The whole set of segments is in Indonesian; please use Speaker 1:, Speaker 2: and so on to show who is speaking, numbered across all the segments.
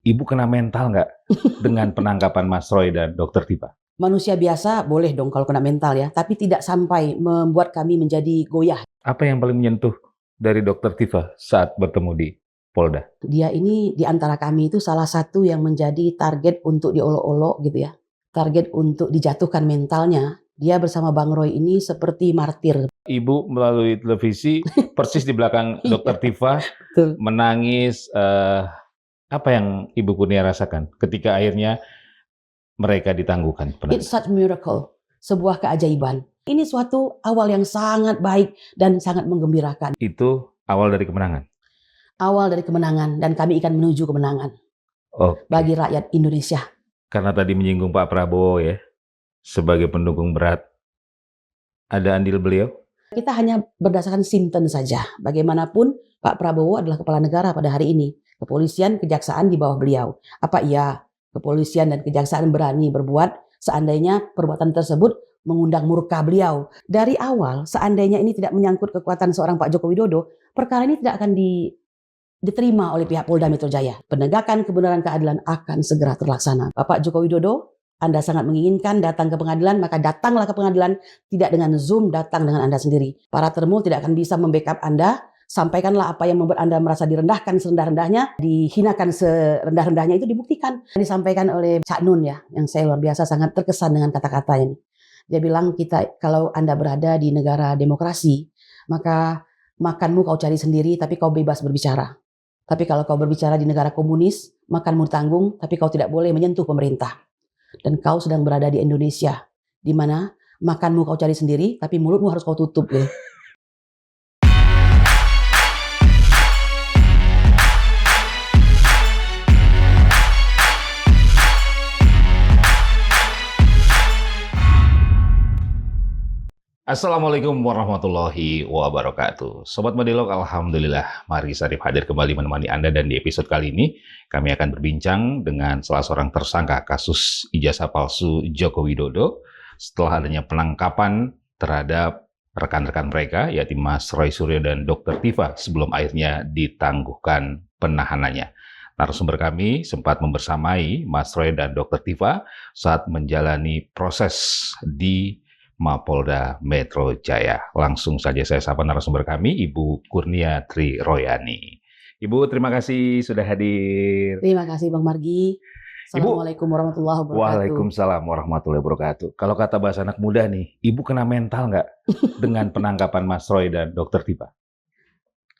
Speaker 1: Ibu kena mental nggak dengan penangkapan Mas Roy dan Dokter Tifa?
Speaker 2: Manusia biasa boleh dong kalau kena mental ya, tapi tidak sampai membuat kami menjadi goyah.
Speaker 1: Apa yang paling menyentuh dari Dokter Tifa saat bertemu di Polda?
Speaker 2: Dia ini di antara kami itu salah satu yang menjadi target untuk diolok-olok gitu ya. Target untuk dijatuhkan mentalnya. Dia bersama Bang Roy ini seperti martir.
Speaker 1: Ibu melalui televisi persis di belakang Dokter Tifa
Speaker 2: Betul.
Speaker 1: menangis. Apa yang Ibu Kurnia rasakan ketika akhirnya mereka ditangguhkan?
Speaker 2: It's such miracle, sebuah keajaiban. Ini suatu awal yang sangat baik dan sangat menggembirakan.
Speaker 1: Itu awal dari kemenangan.
Speaker 2: Awal dari kemenangan dan kami akan menuju kemenangan bagi rakyat Indonesia.
Speaker 1: Karena tadi menyinggung Pak Prabowo ya, sebagai pendukung berat, ada andil beliau?
Speaker 2: Kita hanya berdasarkan simptom saja. Bagaimanapun Pak Prabowo adalah kepala negara pada hari ini. Kepolisian, kejaksaan di bawah beliau. Apa iya kepolisian dan kejaksaan berani berbuat seandainya perbuatan tersebut mengundang murka beliau? Dari awal, seandainya ini tidak menyangkut kekuatan seorang Pak Joko Widodo, perkara ini tidak akan diterima oleh pihak Polda Metro Jaya. Penegakan kebenaran keadilan akan segera terlaksana. Bapak Joko Widodo, Anda sangat menginginkan datang ke pengadilan, maka datanglah ke pengadilan, tidak dengan Zoom, datang dengan Anda sendiri. Para termo tidak akan bisa membackup Anda. Sampaikanlah apa yang membuat Anda merasa direndahkan serendah-rendahnya, dihinakan serendah-rendahnya, itu dibuktikan. Disampaikan oleh Cak Nun ya, yang saya luar biasa sangat terkesan dengan kata-katanya. Dia bilang, kalau Anda berada di negara demokrasi, maka makanmu kau cari sendiri, tapi kau bebas berbicara. Tapi kalau kau berbicara di negara komunis, makanmu tanggung, tapi kau tidak boleh menyentuh pemerintah. Dan kau sedang berada di Indonesia, di mana makanmu kau cari sendiri, tapi mulutmu harus kau tutup. Ya.
Speaker 1: Assalamualaikum warahmatullahi wabarakatuh. Sobat Madilog, alhamdulillah Mari Sarif hadir kembali menemani Anda, dan di episode kali ini kami akan berbincang dengan salah seorang tersangka kasus ijazah palsu Joko Widodo setelah adanya penangkapan terhadap rekan-rekan mereka, yaitu Mas Roy Suryo dan Dokter Tifa, sebelum akhirnya ditangguhkan penahanannya. Narasumber kami sempat membersamai Mas Roy dan Dokter Tifa saat menjalani proses di Mapolda Metro Jaya. Langsung saja saya sapa narasumber kami, Ibu Kurnia Tri Royani. Ibu, terima kasih sudah hadir.
Speaker 2: Terima kasih Bang Margi. Assalamualaikum warahmatullahi wabarakatuh.
Speaker 1: Waalaikumsalam warahmatullahi wabarakatuh. Kalau kata bahasa anak muda nih, Ibu kena mental nggak dengan penangkapan Mas Roy dan Dokter Tifa?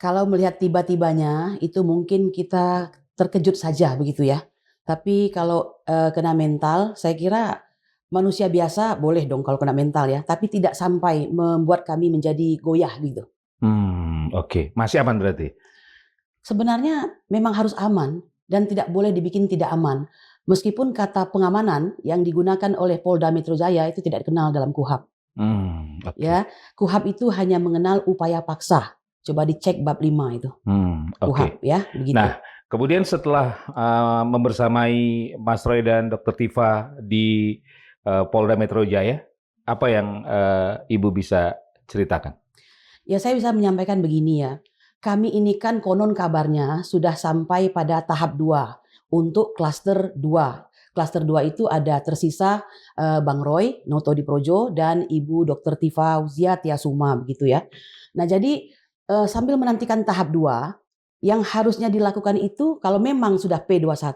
Speaker 2: Kalau melihat tiba-tibanya, itu mungkin kita terkejut saja begitu ya. Tapi kalau kena mental, saya kira manusia biasa boleh dong kalau kena mental ya, tapi tidak sampai membuat kami menjadi goyah gitu.
Speaker 1: Oke. Masih aman berarti?
Speaker 2: Sebenarnya memang harus aman dan tidak boleh dibikin tidak aman. Meskipun kata pengamanan yang digunakan oleh Polda Metro Jaya itu tidak dikenal dalam KUHP. Ya, KUHP itu hanya mengenal upaya paksa. Coba dicek bab 5 itu. KUHP ya, begitu.
Speaker 1: Nah, kemudian setelah membersamai Mas Roy dan Dokter Tifa di Polda Metro Jaya, apa yang Ibu bisa ceritakan?
Speaker 2: Ya, saya bisa menyampaikan begini ya. Kami ini kan konon kabarnya sudah sampai pada tahap 2 untuk klaster 2. Klaster 2 itu ada tersisa Bang Roy, Noto Diprojo, dan Ibu Dokter Tifa Uzia Tiasuma begitu ya. Nah, jadi sambil menantikan tahap 2, yang harusnya dilakukan itu kalau memang sudah P21,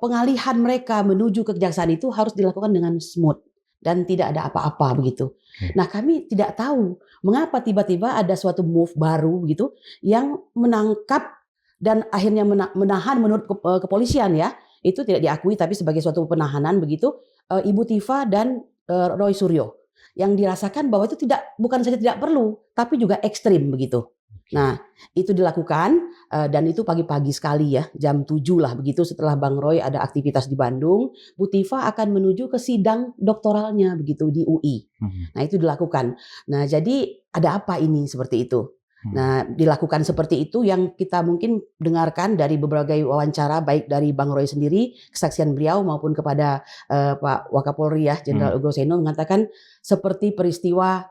Speaker 2: pengalihan mereka menuju ke kejaksaan itu harus dilakukan dengan smooth dan tidak ada apa-apa begitu. Nah, kami tidak tahu mengapa tiba-tiba ada suatu move baru begitu yang menangkap dan akhirnya menahan menurut kepolisian ya. Itu tidak diakui tapi sebagai suatu penahanan begitu Ibu Tifa dan Roy Suryo. Yang dirasakan bahwa itu bukan saja tidak perlu tapi juga ekstrim begitu. Nah, itu dilakukan dan itu pagi-pagi sekali ya, jam 7 lah begitu, setelah Bang Roy ada aktivitas di Bandung, Bu Tifa akan menuju ke sidang doktoralnya begitu di UI. Nah, itu dilakukan. Nah, jadi ada apa ini seperti itu? Nah, dilakukan seperti itu yang kita mungkin dengarkan dari berbagai wawancara baik dari Bang Roy sendiri, kesaksian beliau maupun kepada Pak Wakapolri ya, Jenderal Ugro-Seno mengatakan seperti peristiwa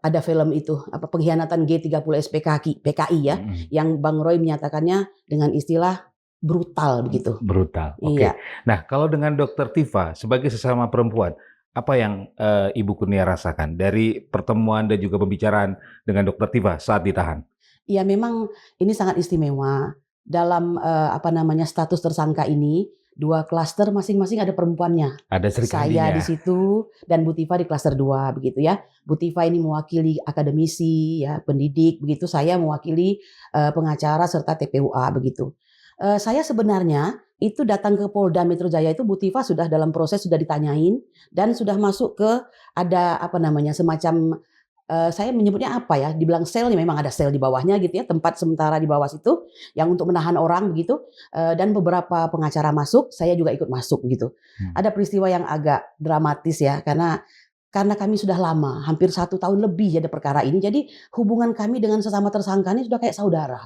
Speaker 2: ada film itu pengkhianatan G30 PKI ya, yang Bang Roy menyatakannya dengan istilah brutal begitu.
Speaker 1: Brutal. Oke.
Speaker 2: Iya.
Speaker 1: Nah, kalau dengan Dokter Tifa sebagai sesama perempuan, apa yang Ibu Kurnia rasakan dari pertemuan dan juga pembicaraan dengan Dokter Tifa saat ditahan?
Speaker 2: Ya memang ini sangat istimewa. Dalam status tersangka ini, 2 klaster masing-masing ada perempuannya.
Speaker 1: Ada
Speaker 2: Saya di
Speaker 1: serikalinya.
Speaker 2: situ dan Bu Tifa di klaster 2 begitu ya. Bu Tifa ini mewakili akademisi ya, pendidik begitu. Saya mewakili pengacara serta TPUA begitu. Saya sebenarnya itu datang ke Polda Metro Jaya itu Bu Tifa sudah dalam proses, sudah ditanyain dan sudah masuk ke ada semacam saya menyebutnya apa ya, dibilang sel, memang ada sel di bawahnya gitu ya, tempat sementara di bawah situ yang untuk menahan orang begitu, dan beberapa pengacara masuk, saya juga ikut masuk begitu. Ada peristiwa yang agak dramatis ya, karena kami sudah lama, hampir 1 tahun lebih ada perkara ini, jadi hubungan kami dengan sesama tersangka ini sudah kayak saudara.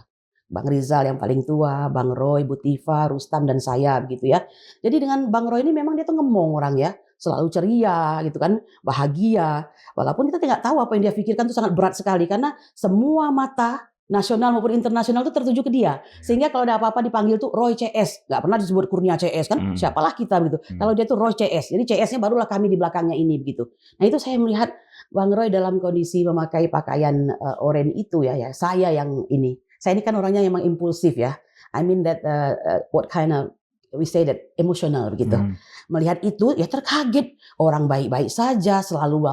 Speaker 2: Bang Rizal yang paling tua, Bang Roy, Bu Tifa, Rustam dan saya begitu ya. Jadi dengan Bang Roy ini memang dia tuh ngemong orang ya, selalu ceria gitu kan, bahagia. Walaupun kita tidak tahu apa yang dia pikirkan itu sangat berat sekali karena semua mata nasional maupun internasional itu tertuju ke dia. Sehingga kalau ada apa-apa dipanggil tuh Roy CS, nggak pernah disebut Kurnia CS kan? Siapalah kita begitu. Kalau dia tuh Roy CS, jadi CS-nya barulah kami di belakangnya ini begitu. Nah itu saya melihat Bang Roy dalam kondisi memakai pakaian oranye itu ya, saya yang ini. Saya ini kan orangnya emang impulsif ya. I mean that what kind of we say that emotional begitu. Melihat itu ya terkaget. Orang baik-baik saja, selalu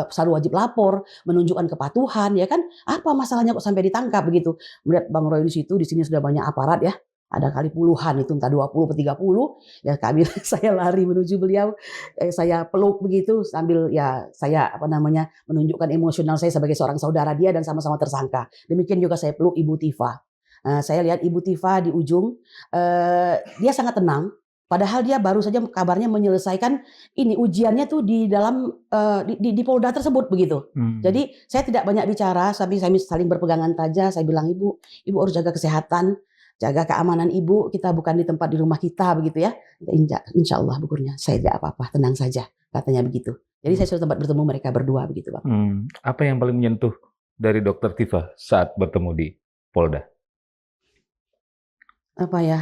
Speaker 2: selalu wajib lapor, menunjukkan kepatuhan ya kan. Apa masalahnya kok sampai ditangkap begitu. Melihat Bang Roy di situ, di sini sudah banyak aparat ya. Ada kali puluhan itu, entah 20 atau 30. Ya kami saya lari menuju beliau, saya peluk begitu sambil ya saya menunjukkan emosional saya sebagai seorang saudara dia dan sama-sama tersangka. Demikian juga saya peluk Ibu Tifa. Saya lihat Ibu Tifa di ujung, dia sangat tenang. Padahal dia baru saja kabarnya menyelesaikan ini ujiannya tuh di dalam di Polda tersebut begitu. Jadi saya tidak banyak bicara, tapi saya saling berpegangan saja. Saya bilang ibu harus jaga kesehatan, jaga keamanan ibu. Kita bukan di tempat di rumah kita begitu ya. Insya Allah Bu Kurnia, saya tidak apa-apa, tenang saja katanya begitu. Jadi saya sudah sempat bertemu mereka berdua begitu Bang.
Speaker 1: Apa yang paling menyentuh dari Dokter Tifa saat bertemu di Polda?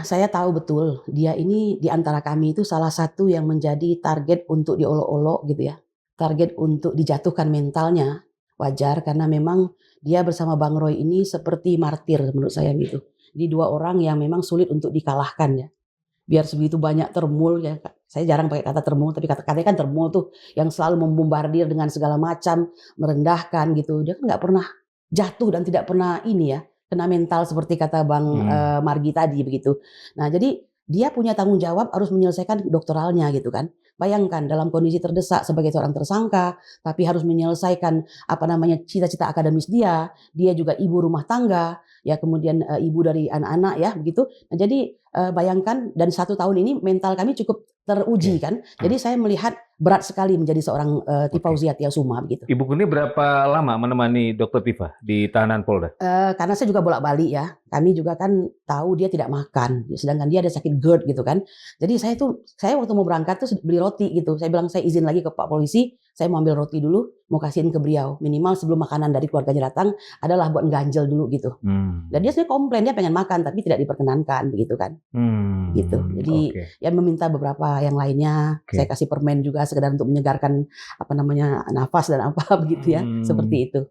Speaker 2: Saya tahu betul dia ini di antara kami itu salah satu yang menjadi target untuk diolok-olok gitu ya. Target untuk dijatuhkan mentalnya. Wajar karena memang dia bersama Bang Roy ini seperti martir menurut saya gitu. Di 2 orang yang memang sulit untuk dikalahkan ya. Biar sebegitu banyak termul ya. Saya jarang pakai kata termul, tapi kata-katanya kan termul tuh yang selalu membombardir dengan segala macam, merendahkan gitu. Dia kan nggak pernah jatuh dan tidak pernah ini ya. Kena mental seperti kata Bang Margi tadi begitu. Nah jadi dia punya tanggung jawab harus menyelesaikan doktoralnya gitu kan. Bayangkan dalam kondisi terdesak sebagai seorang tersangka, tapi harus menyelesaikan cita-cita akademis dia juga ibu rumah tangga, ya kemudian ibu dari anak-anak ya begitu. Nah jadi bayangkan dan 1 tahun ini mental kami cukup teruji kan. Jadi saya melihat berat sekali menjadi seorang Tifa Fauzia Tiasuma begitu.
Speaker 1: Ibu Kurnia berapa lama menemani Dokter Tifa di tahanan Polda?
Speaker 2: Karena saya juga bolak-balik ya. Kami juga kan tahu dia tidak makan, sedangkan dia ada sakit GERD gitu kan. Jadi saya waktu mau berangkat tuh beli roti gitu. Saya bilang saya izin lagi ke Pak Polisi, saya mau ambil roti dulu, mau kasihin ke beliau. Minimal sebelum makanan dari keluarganya datang adalah buat ganjel dulu gitu. Dan dia sebenarnya komplain dia pengen makan tapi tidak diperkenankan begitu kan. Gitu. Jadi ya meminta beberapa yang lainnya. Saya kasih permen juga sekedar untuk menyegarkan nafas dan apa begitu ya. Seperti itu.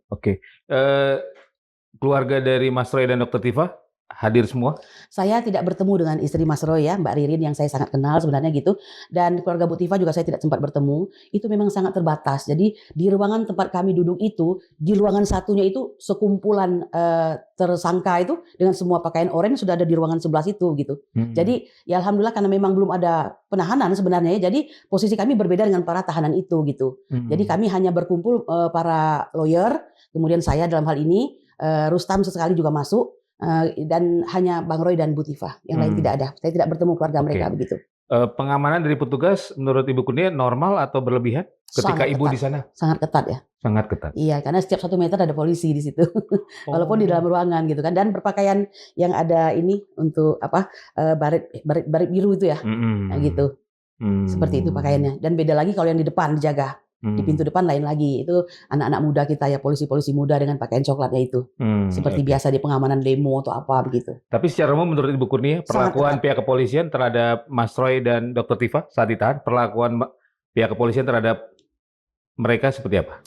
Speaker 1: Keluarga dari Mas Roy dan Dokter Tifa hadir semua?
Speaker 2: Saya tidak bertemu dengan istri Mas Roy ya, Mbak Ririn yang saya sangat kenal sebenarnya gitu. Dan keluarga Bu Tifa juga saya tidak sempat bertemu. Itu memang sangat terbatas. Jadi di ruangan tempat kami duduk itu, di ruangan satunya itu sekumpulan tersangka itu dengan semua pakaian oranye sudah ada di ruangan sebelah situ gitu. Jadi ya alhamdulillah karena memang belum ada penahanan sebenarnya ya. Jadi posisi kami berbeda dengan para tahanan itu gitu. Jadi kami hanya berkumpul para lawyer, kemudian saya dalam hal ini Rustam sesekali juga masuk. Dan hanya Bang Roy dan Bu Tifa, yang lain tidak ada. Saya tidak bertemu keluarga mereka begitu.
Speaker 1: Pengamanan dari petugas menurut Ibu Kurnia normal atau berlebihan ketika Ibu di sana?
Speaker 2: Sangat ketat ya.
Speaker 1: Sangat ketat.
Speaker 2: Iya, karena setiap 1 meter ada polisi di situ. Walaupun di dalam ruangan gitu kan, dan berpakaian yang ada ini untuk baret biru itu ya, gitu. Seperti itu pakaiannya. Dan beda lagi kalau yang di depan dijaga. Di pintu depan lain lagi, itu anak-anak muda kita ya, polisi-polisi muda dengan pakaian coklatnya itu. Seperti biasa di pengamanan demo atau apa begitu.
Speaker 1: Tapi secara umum menurut Ibu Kurnia,
Speaker 2: Sangat
Speaker 1: perlakuan
Speaker 2: ketat.
Speaker 1: pihak kepolisian terhadap Mas Roy dan Dr. Tifa saat ditahan, perlakuan pihak kepolisian terhadap mereka seperti apa?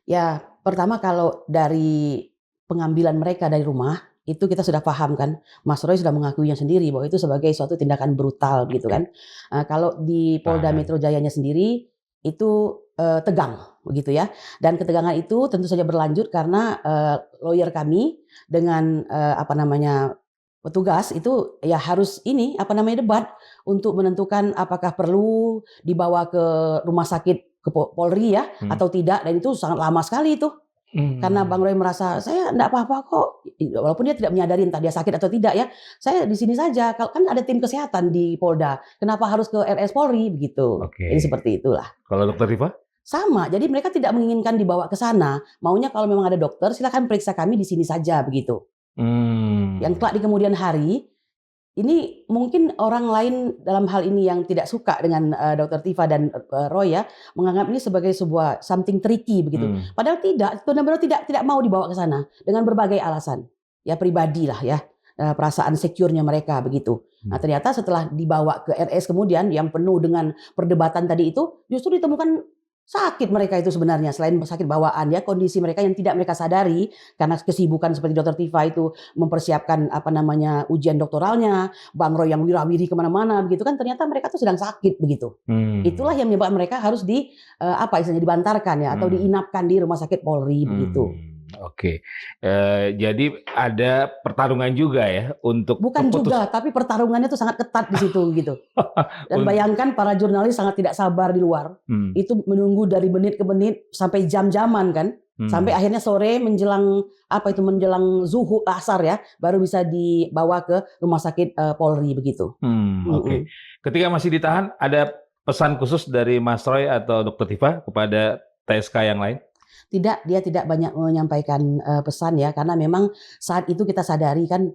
Speaker 2: Ya, pertama kalau dari pengambilan mereka dari rumah, itu kita sudah paham kan, Mas Roy sudah mengakuinya sendiri bahwa itu sebagai suatu tindakan brutal gitu kan. Kalau di Polda
Speaker 1: Paham.
Speaker 2: Metro Jayanya sendiri, itu tegang begitu ya. Dan ketegangan itu tentu saja berlanjut karena lawyer kami dengan petugas itu ya harus debat untuk menentukan apakah perlu dibawa ke rumah sakit ke Polri ya atau tidak, dan itu sangat lama sekali itu. Karena Bang Roy merasa saya enggak apa-apa kok, walaupun dia tidak menyadari entah dia sakit atau tidak ya. Saya di sini saja, kan ada tim kesehatan di Polda. Kenapa harus ke RS Polri begitu. Jadi seperti itulah.
Speaker 1: Kalau Dr. Tifa?
Speaker 2: Sama, jadi mereka tidak menginginkan dibawa ke sana. Maunya kalau memang ada dokter, silakan periksa kami di sini saja begitu. Yang kelak di kemudian hari, ini mungkin orang lain dalam hal ini yang tidak suka dengan Dr. Tifa dan Roy ya, menganggap ini sebagai sebuah something tricky begitu. Padahal tidak, benar-benar tidak mau dibawa ke sana dengan berbagai alasan. Ya pribadi lah ya, perasaan secure-nya mereka begitu. Nah ternyata setelah dibawa ke RS kemudian yang penuh dengan perdebatan tadi itu, justru ditemukan sakit mereka itu sebenarnya, selain sakit bawaan ya, kondisi mereka yang tidak mereka sadari karena kesibukan seperti Dr. Tifa itu mempersiapkan ujian doktoralnya, Bang Roy yang wirawiri kemana-mana begitu kan, ternyata mereka tuh sedang sakit begitu. Itulah yang menyebabkan mereka harus dibantarkan ya atau diinapkan di rumah sakit Polri begitu.
Speaker 1: Oke, jadi ada pertarungan juga ya untuk
Speaker 2: bukan juga, tapi pertarungannya itu sangat ketat di situ gitu. Dan bayangkan para jurnalis sangat tidak sabar di luar, itu menunggu dari menit ke menit sampai jam-jaman kan, sampai akhirnya sore menjelang zuhur asar ya, baru bisa dibawa ke rumah sakit Polri begitu.
Speaker 1: Oke. Ketika masih ditahan, ada pesan khusus dari Mas Roy atau Dr. Tifa kepada TSK yang lain?
Speaker 2: Tidak, dia tidak banyak menyampaikan pesan ya, karena memang saat itu kita sadari kan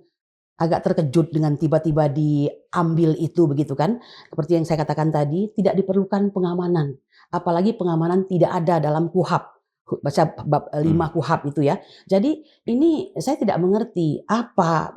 Speaker 2: agak terkejut dengan tiba-tiba diambil itu begitu kan. Seperti yang saya katakan tadi, tidak diperlukan pengamanan. Apalagi pengamanan tidak ada dalam KUHP. Baca bab 5 KUHP itu ya. Jadi ini saya tidak mengerti apa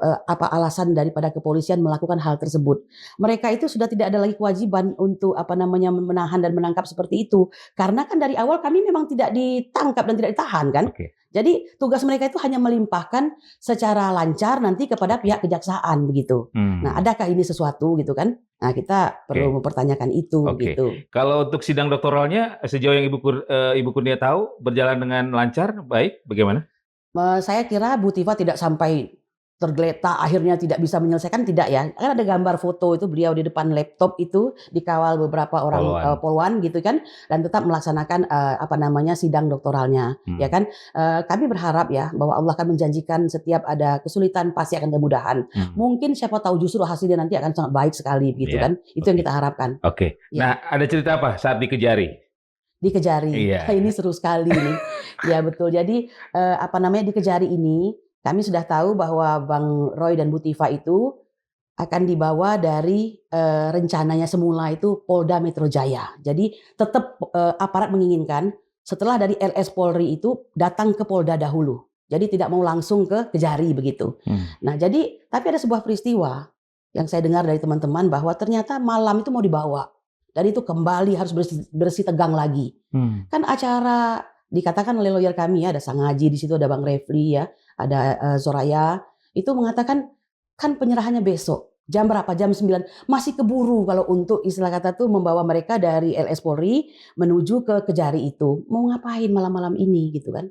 Speaker 2: alasan daripada kepolisian melakukan hal tersebut. Mereka itu sudah tidak ada lagi kewajiban untuk menahan dan menangkap seperti itu. Karena kan dari awal kami memang tidak ditangkap dan tidak ditahan kan. Jadi tugas mereka itu hanya melimpahkan secara lancar nanti kepada pihak kejaksaan begitu. Nah, adakah ini sesuatu gitu kan? Nah, kita perlu mempertanyakan itu gitu.
Speaker 1: Kalau untuk sidang doktoralnya sejauh yang Ibu Kurnia tahu berjalan dengan lancar, baik, bagaimana?
Speaker 2: Saya kira Bu Tifa tidak sampai tergeletak akhirnya tidak bisa menyelesaikan, tidak ya. Kan ada gambar foto itu beliau di depan laptop itu dikawal beberapa orang poluan gitu kan, dan tetap melaksanakan sidang doktoralnya ya kan. Kami berharap ya bahwa Allah akan menjanjikan setiap ada kesulitan pasti akan kemudahan. Mungkin siapa tahu justru hasilnya nanti akan sangat baik sekali gitu kan. Itu yang kita harapkan.
Speaker 1: Nah, ada cerita apa saat dikejari?
Speaker 2: Ini seru sekali nih. Ya betul. Jadi dikejari ini kami sudah tahu bahwa Bang Roy dan Bu Tifa itu akan dibawa dari rencananya semula itu Polda Metro Jaya. Jadi tetap aparat menginginkan setelah dari RS Polri itu datang ke Polda dahulu. Jadi tidak mau langsung ke Kejari begitu. Nah tapi ada sebuah peristiwa yang saya dengar dari teman-teman bahwa ternyata malam itu mau dibawa. Dan itu kembali harus bersih tegang lagi. Kan acara dikatakan oleh lawyer kami ya, ada Sangaji di situ, ada Bang Refli ya, ada Soraya, itu mengatakan kan penyerahannya besok. Jam berapa? Jam 9. Masih keburu kalau untuk istilah kata tuh membawa mereka dari LS Polri menuju ke Kejari itu. Mau ngapain malam-malam ini gitu kan.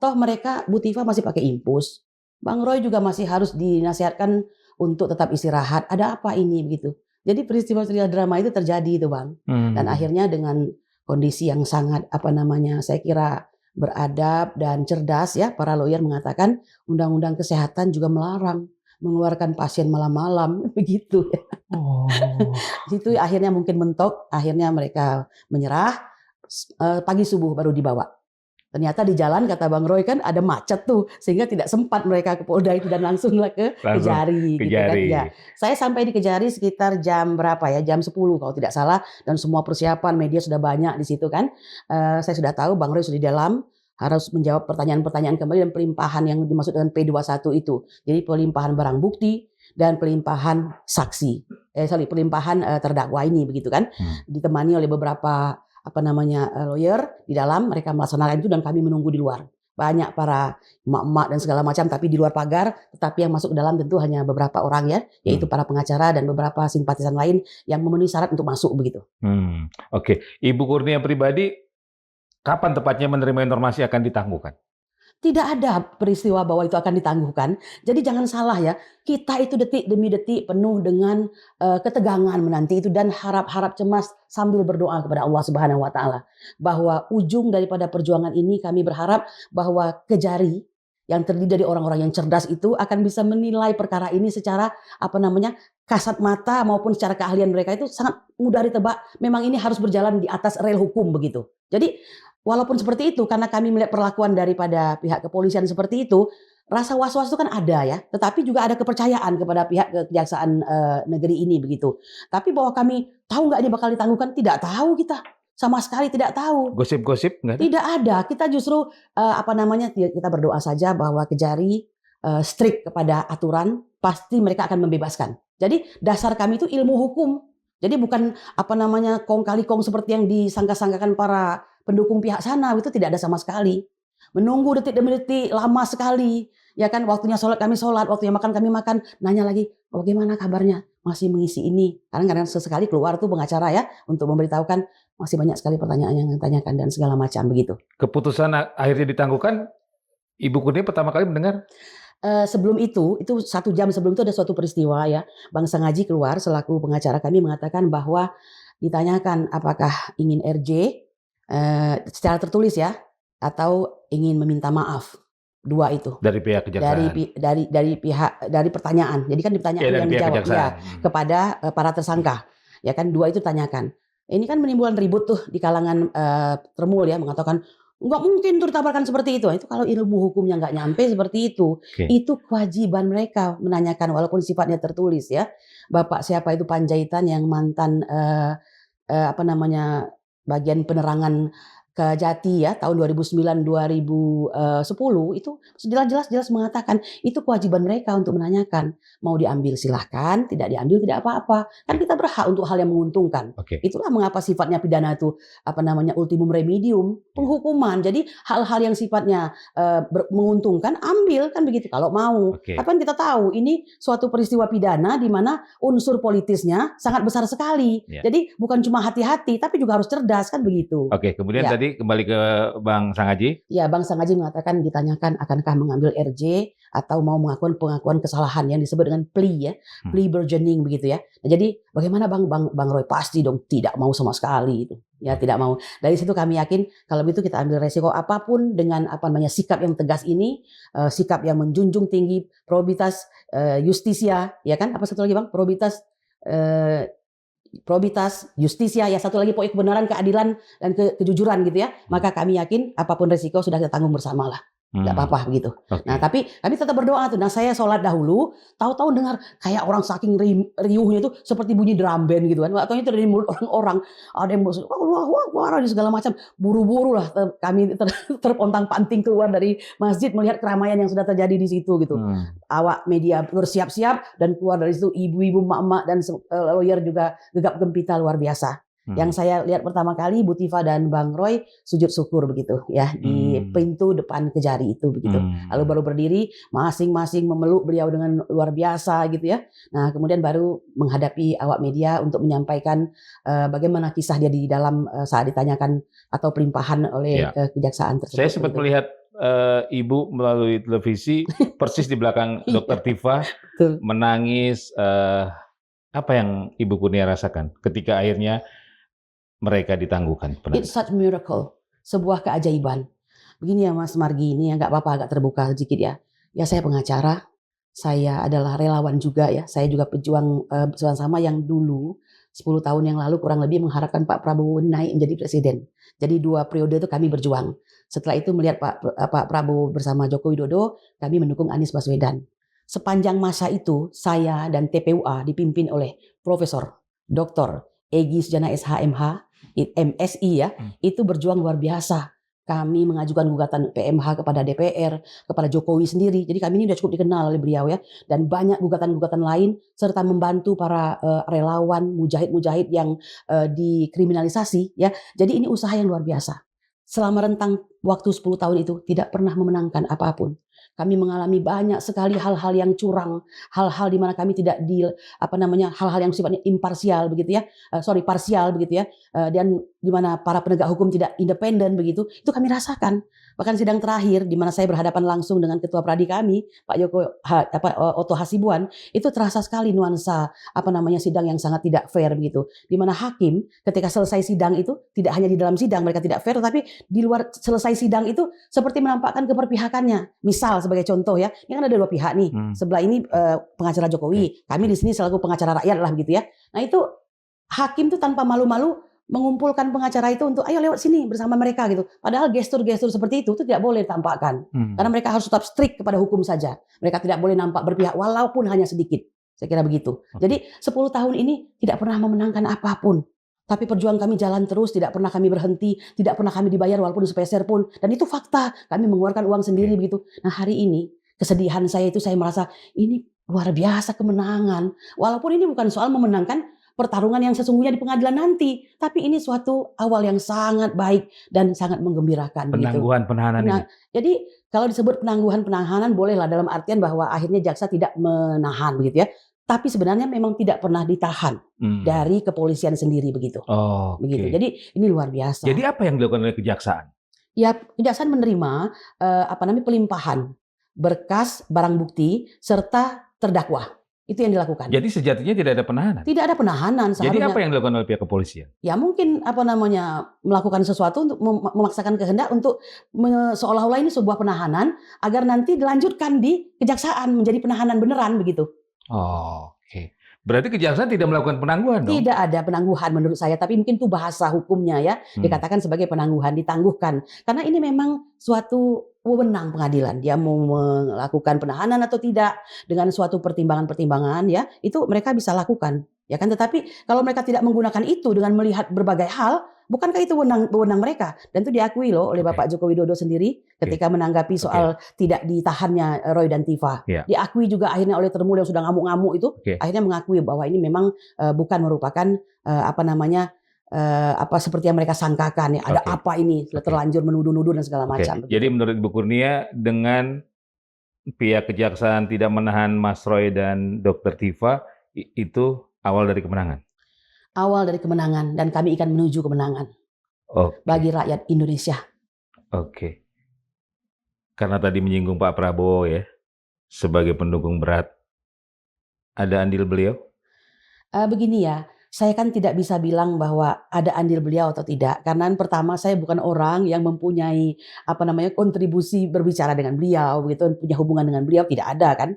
Speaker 2: Toh mereka, Bu Tifa masih pakai impus. Bang Roy juga masih harus dinasihatkan untuk tetap istirahat. Ada apa ini begitu. Jadi peristiwa-peristiwa drama itu terjadi itu Bang. Dan akhirnya dengan kondisi yang sangat saya kira beradab dan cerdas ya, para lawyer mengatakan undang-undang kesehatan juga melarang mengeluarkan pasien malam-malam begitu. Itu akhirnya mungkin mentok, akhirnya mereka menyerah, pagi subuh baru dibawa. Ternyata di jalan kata Bang Roy kan ada macet tuh, sehingga tidak sempat mereka ke Polda itu dan langsunglah ke
Speaker 1: Langsung
Speaker 2: Kejari
Speaker 1: ke
Speaker 2: gitu kan.
Speaker 1: Jari.
Speaker 2: Ya, saya sampai di Kejari sekitar jam berapa ya? Jam 10 kalau tidak salah, dan semua persiapan media sudah banyak di situ kan. Saya sudah tahu Bang Roy sudah di dalam, harus menjawab pertanyaan-pertanyaan kembali dan pelimpahan yang dimaksud dengan P21 itu. Jadi pelimpahan barang bukti dan pelimpahan saksi. Pelimpahan terdakwa ini begitu kan. Ditemani oleh beberapa lawyer di dalam, mereka melaksanakan itu dan kami menunggu di luar. Banyak para emak-emak dan segala macam tapi di luar pagar, tetapi yang masuk ke dalam tentu hanya beberapa orang ya, yaitu para pengacara dan beberapa simpatisan lain yang memenuhi syarat untuk masuk begitu.
Speaker 1: Oke. Ibu Kurnia pribadi kapan tepatnya menerima informasi akan ditangguhkan?
Speaker 2: Tidak ada peristiwa bahwa itu akan ditangguhkan. Jadi jangan salah ya, kita itu detik demi detik penuh dengan ketegangan menanti itu dan harap-harap cemas sambil berdoa kepada Allah Subhanahu wa taala bahwa ujung daripada perjuangan ini kami berharap bahwa Kejari yang terdiri dari orang-orang yang cerdas itu akan bisa menilai perkara ini secara kasat mata maupun secara keahlian mereka itu sangat mudah ditebak. Memang ini harus berjalan di atas rel hukum begitu. Jadi walaupun seperti itu, karena kami melihat perlakuan daripada pihak kepolisian seperti itu, rasa was-was itu kan ada ya. Tetapi juga ada kepercayaan kepada pihak kejaksaan negeri ini begitu. Tapi bahwa kami tahu nggak ini bakal ditangguhkan, tidak tahu kita. Sama sekali tidak tahu.
Speaker 1: Gosip-gosip nggak ada?
Speaker 2: Tidak ada. Kita justru kita berdoa saja bahwa Kejari strict kepada aturan, pasti mereka akan membebaskan. Jadi dasar kami itu ilmu hukum. Jadi bukan kong kali kong seperti yang disangka-sangkakan para pendukung pihak sana, itu tidak ada sama sekali. Menunggu detik demi detik lama sekali. Ya kan, waktunya sholat kami sholat, waktunya makan kami makan, nanya lagi bagaimana kabarnya, masih mengisi ini. Kadang-kadang sesekali keluar tuh pengacara ya untuk memberitahukan masih banyak sekali pertanyaan yang ditanyakan dan segala macam begitu.
Speaker 1: Keputusan akhirnya ditangguhkan, Ibu Kurnia pertama kali mendengar?
Speaker 2: Sebelum itu 1 jam sebelum itu ada suatu peristiwa ya. Bang Sangaji keluar selaku pengacara kami mengatakan bahwa ditanyakan apakah ingin RJ secara tertulis ya atau ingin meminta maaf. 2 itu.
Speaker 1: Dari pihak kejaksaan.
Speaker 2: Dari pertanyaan. Jadi kan pertanyaan yang dijawab ya kepada para tersangka. Ya kan 2 itu tanyakan. Ini kan menimbulkan ribut tuh di kalangan Termul ya, mengatakan nggak mungkin tuh ditabarkan seperti itu. Itu kalau ilmu hukumnya nggak nyampe seperti itu. Itu kewajiban mereka menanyakan walaupun sifatnya tertulis ya. Bapak siapa itu Panjaitan yang mantan bagian penerangan Kejati ya tahun 2009-2010 itu jelas mengatakan itu kewajiban mereka untuk menanyakan, mau diambil silahkan, tidak diambil tidak apa-apa, kan kita berhak untuk hal yang menguntungkan. Itulah mengapa sifatnya pidana itu ultimum remedium, penghukuman. Jadi hal-hal yang sifatnya menguntungkan ambil kan begitu kalau mau. Tapi kan kita tahu ini suatu peristiwa pidana di mana unsur politisnya sangat besar sekali. Jadi bukan cuma hati-hati tapi juga harus cerdas kan begitu.
Speaker 1: Kemudian tadi kembali ke Bang Sangaji.
Speaker 2: Ya, Bang Sangaji mengatakan ditanyakan akankah mengambil RJ atau mau mengakukan pengakuan kesalahan yang disebut dengan plea ya, plea bargaining begitu ya. Nah, jadi bagaimana Bang Roy? Pasti dong tidak mau sama sekali itu. Ya, tidak mau. Dari situ kami yakin kalau begitu kita ambil resiko apapun dengan sikap yang tegas ini, sikap yang menjunjung tinggi probitas justisia, ya kan? Apa satu lagi Bang? Probitas, justisia, ya satu lagi pokoknya kebenaran, keadilan dan kejujuran gitu ya. Maka kami yakin apapun resiko sudah kita tanggung bersama lah. Nggak apa-apa begitu. Nah tapi kami tetap berdoa tuh. Nah saya sholat dahulu, tahu-tahu dengar kayak orang saking riuhnya itu seperti bunyi drum band gitu kan. Atau itu dari mulut orang-orang. Ada yang wah segala macam. Buru-buru lah kami terpontang-panting keluar dari masjid melihat keramaian yang sudah terjadi di situ gitu. Awak media bersiap-siap dan keluar dari situ ibu-ibu, mak-mak dan lawyer juga gegap gempita luar biasa. Yang saya lihat pertama kali Bu Tifa dan Bang Roy sujud syukur begitu ya di pintu depan Kejari itu begitu. Lalu baru berdiri masing-masing memeluk beliau dengan luar biasa gitu ya. Nah, kemudian baru menghadapi awak media untuk menyampaikan bagaimana kisah dia di dalam saat ditanyakan atau pelimpahan oleh kejaksaan tersebut.
Speaker 1: Saya sempat melihat Ibu melalui televisi persis di belakang Dr. Tifa menangis. Apa yang Ibu Kurnia rasakan ketika akhirnya mereka ditangguhkan?
Speaker 2: It's such miracle, sebuah keajaiban. Begini ya Mas Margi, ini ya nggak apa-apa agak terbuka sedikit ya. Ya saya pengacara, saya adalah relawan juga ya. Saya juga pejuang bersama yang dulu 10 tahun yang lalu kurang lebih mengharapkan Pak Prabowo naik menjadi presiden. Jadi 2 periode itu kami berjuang. Setelah itu melihat Pak Prabowo bersama Joko Widodo, kami mendukung Anies Baswedan. Sepanjang masa itu saya dan TPUA dipimpin oleh Profesor Dr. Egy Sujana SHMH, MSI ya, itu berjuang luar biasa. Kami mengajukan gugatan PMH kepada DPR, kepada Jokowi sendiri. Jadi kami ini sudah cukup dikenal oleh beliau ya. Dan banyak gugatan-gugatan lain serta membantu para relawan, mujahid-mujahid yang dikriminalisasi ya. Jadi ini usaha yang luar biasa. Selama rentang waktu 10 tahun itu tidak pernah memenangkan apapun. Kami mengalami banyak sekali hal-hal yang curang, hal-hal di mana kami tidak hal-hal yang sifatnya imparsial begitu ya, parsial begitu ya, dan di mana para penegak hukum tidak independen begitu, itu kami rasakan. Bahkan sidang terakhir di mana saya berhadapan langsung dengan ketua pradi kami, Pak Oto Hasibuan, itu terasa sekali nuansa sidang yang sangat tidak fair begitu. Di mana hakim ketika selesai sidang itu tidak hanya di dalam sidang mereka tidak fair, tapi di luar selesai sidang itu seperti menampakkan keberpihakannya. Misal sebagai contoh ya, ini kan ada 2 pihak nih. Sebelah ini pengacara Jokowi, kami di sini selaku pengacara rakyat lah begitu ya. Nah itu hakim tuh tanpa malu-malu mengumpulkan pengacara itu untuk ayo lewat sini bersama mereka gitu. Padahal gestur-gestur seperti itu tidak boleh ditampakkan. Karena mereka harus tetap strict kepada hukum saja. Mereka tidak boleh nampak berpihak walaupun hanya sedikit. Saya kira begitu. Jadi 10 tahun ini tidak pernah memenangkan apapun. Tapi perjuangan kami jalan terus, tidak pernah kami berhenti, tidak pernah kami dibayar walaupun sepeser pun. Dan itu fakta, kami mengeluarkan uang sendiri begitu. Nah hari ini, kesedihan saya itu saya merasa ini luar biasa kemenangan. Walaupun ini bukan soal memenangkan pertarungan yang sesungguhnya di pengadilan nanti. Tapi ini suatu awal yang sangat baik dan sangat menggembirakan.
Speaker 1: Penangguhan penahanan ini.
Speaker 2: Jadi kalau disebut penangguhan penahanan bolehlah dalam artian bahwa akhirnya jaksa tidak menahan begitu ya. Tapi sebenarnya memang tidak pernah ditahan dari kepolisian sendiri begitu. Begitu. Jadi ini luar biasa.
Speaker 1: Jadi apa yang dilakukan oleh kejaksaan?
Speaker 2: Ya, kejaksaan menerima pelimpahan berkas, barang bukti serta terdakwa. Itu yang dilakukan.
Speaker 1: Jadi sejatinya tidak ada penahanan.
Speaker 2: Tidak ada penahanan.
Speaker 1: Jadi apa yang dilakukan oleh pihak kepolisian?
Speaker 2: Ya mungkin melakukan sesuatu untuk memaksakan kehendak untuk seolah-olah ini sebuah penahanan agar nanti dilanjutkan di kejaksaan menjadi penahanan beneran begitu.
Speaker 1: Oke. Berarti kejaksaan tidak melakukan penangguhan dong?
Speaker 2: Tidak ada penangguhan menurut saya, tapi mungkin itu bahasa hukumnya ya, dikatakan sebagai penangguhan, ditangguhkan. Karena ini memang suatu wewenang pengadilan, dia mau melakukan penahanan atau tidak dengan suatu pertimbangan-pertimbangan ya, itu mereka bisa lakukan. Ya kan, tetapi kalau mereka tidak menggunakan itu dengan melihat berbagai hal, bukankah itu wewenang mereka? Dan itu diakui loh oleh Bapak Joko Widodo sendiri ketika menanggapi soal tidak ditahannya Roy dan Tifa. Diakui juga akhirnya oleh Termul yang sudah ngamuk-ngamuk itu, akhirnya mengakui bahwa ini memang bukan merupakan seperti yang mereka sangkakan ya. Ada apa ini? Terlanjur menuduh-nuduh dan segala macam.
Speaker 1: Jadi menurut Ibu Kurnia, dengan pihak kejaksaan tidak menahan Mas Roy dan Dr. Tifa, itu awal dari kemenangan?
Speaker 2: Awal dari kemenangan, dan kami akan menuju kemenangan bagi rakyat Indonesia.
Speaker 1: Oke. Karena tadi menyinggung Pak Prabowo ya, sebagai pendukung berat, ada andil beliau?
Speaker 2: Begini ya, saya kan tidak bisa bilang bahwa ada andil beliau atau tidak. Karena pertama saya bukan orang yang mempunyai kontribusi berbicara dengan beliau, begitu, punya hubungan dengan beliau, tidak ada kan.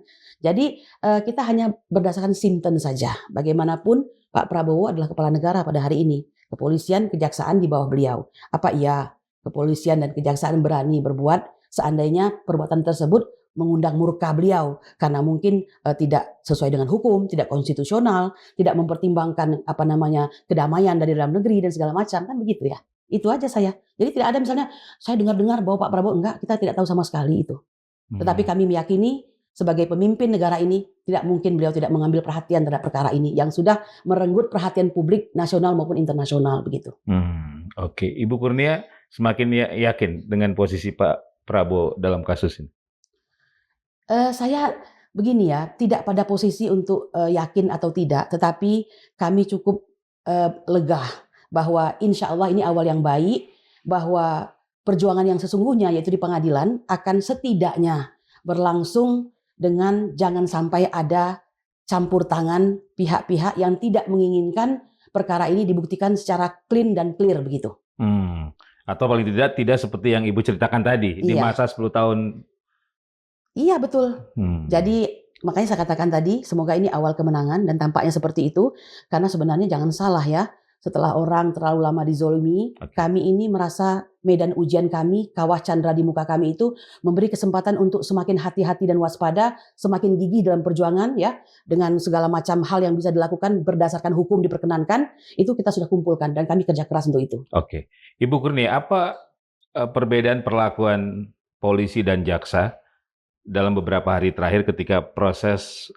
Speaker 2: Jadi kita hanya berdasarkan simptom saja. Bagaimanapun Pak Prabowo adalah kepala negara pada hari ini. Kepolisian, kejaksaan di bawah beliau. Apa iya kepolisian dan kejaksaan berani berbuat seandainya perbuatan tersebut mengundang murka beliau karena mungkin tidak sesuai dengan hukum, tidak konstitusional, tidak mempertimbangkan kedamaian dari dalam negeri dan segala macam, kan begitu ya. Itu aja saya. Jadi tidak ada misalnya saya dengar-dengar bahwa Pak Prabowo enggak, kita tidak tahu sama sekali itu. Tetapi kami meyakini sebagai pemimpin negara ini tidak mungkin beliau tidak mengambil perhatian terhadap perkara ini yang sudah merenggut perhatian publik nasional maupun internasional begitu.
Speaker 1: Oke. Ibu Kurnia semakin yakin dengan posisi Pak Prabowo dalam kasus ini?
Speaker 2: Saya begini ya, tidak pada posisi untuk yakin atau tidak, tetapi kami cukup lega bahwa insya Allah ini awal yang baik, bahwa perjuangan yang sesungguhnya yaitu di pengadilan akan setidaknya berlangsung dengan jangan sampai ada campur tangan pihak-pihak yang tidak menginginkan perkara ini dibuktikan secara clean dan clear begitu.
Speaker 1: Atau paling tidak seperti yang Ibu ceritakan tadi, di masa 10 tahun.
Speaker 2: Iya betul. Jadi Makanya saya katakan tadi, semoga ini awal kemenangan dan tampaknya seperti itu. Karena sebenarnya jangan salah ya, setelah orang terlalu lama dizolimi, kami ini merasa medan ujian kami, kawah candra di muka kami itu memberi kesempatan untuk semakin hati-hati dan waspada, semakin gigih dalam perjuangan ya, dengan segala macam hal yang bisa dilakukan berdasarkan hukum diperkenankan, itu kita sudah kumpulkan dan kami kerja keras untuk itu.
Speaker 1: Oke. Ibu Kurnia, apa perbedaan perlakuan polisi dan jaksa dalam beberapa hari terakhir ketika proses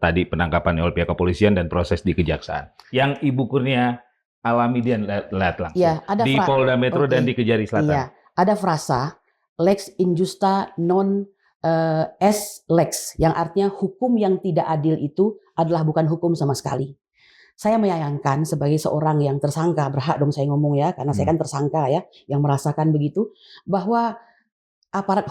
Speaker 1: tadi penangkapan oleh pihak kepolisian dan proses di kejaksaan yang Ibu Kurnia alami dan lihat langsung
Speaker 2: Ya, ada
Speaker 1: di Polda Metro dan di Kejari Selatan?
Speaker 2: Iya, ada frasa lex injusta non est lex, yang artinya hukum yang tidak adil itu adalah bukan hukum sama sekali. Saya menyayangkan sebagai seorang yang tersangka, berhak dong saya ngomong ya, karena saya kan tersangka ya, yang merasakan begitu, bahwa aparat